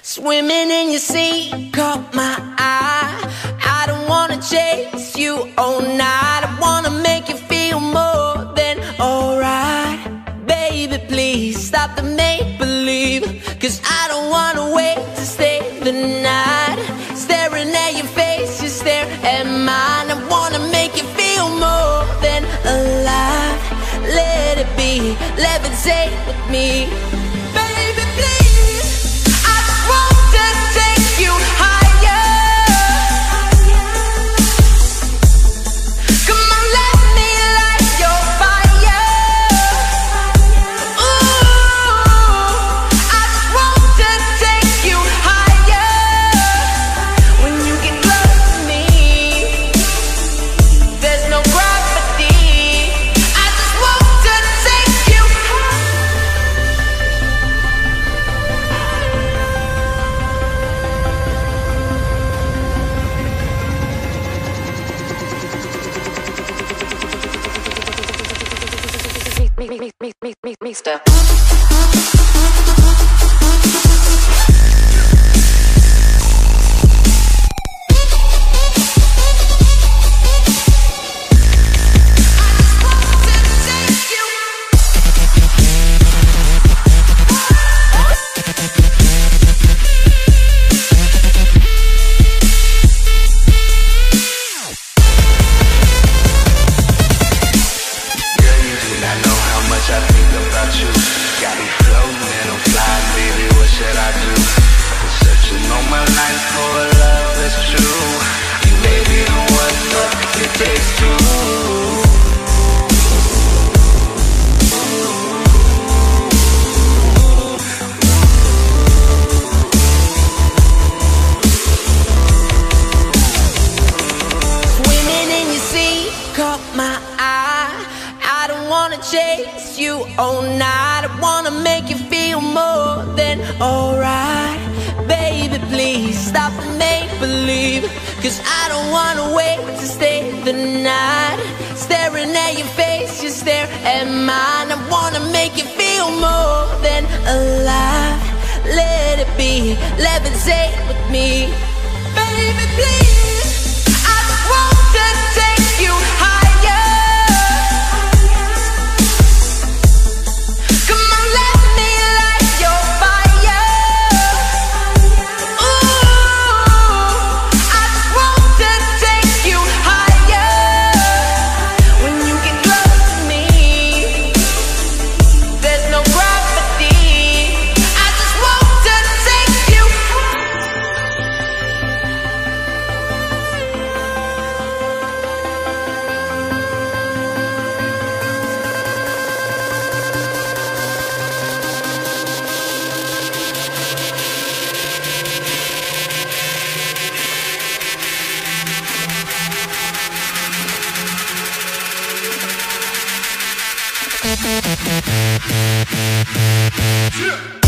Swimming in your sea, caught my eye. I don't wanna chase you all night. I wanna make you feel more than alright. Baby, please stop the make-believe, 'cause I don't wanna wait to stay the night. Staring at your face, you stare at mine. I wanna make you feel more than alive. Let it be, levitate with me. Baby, please, I just want to take you higher. Come on, let me light your fire. Ooh, I just want to take you higher. When you get close to me, there's no gravity. I just want to take you higher. Mister. I think about you, got me floating and I'm flying, baby, what should I do? I've been searching all my life for a love that's true. You baby, know what love it takes to. Swimming in your sea, caught my eye. I don't wanna chase you all night. I wanna make you feel more than alright. Baby, please stop the make-believe, 'cause I don't wanna wait to stay the night. Staring at your face, you stare at mine. I wanna make you feel more than alive. Let it be, levitate with me. Baby, please, I just want to take you higher. Come on, let me light your fire. Ooh, I just want to take you higher. When you get close to me, there's no gravity. I just want to take you Yeah.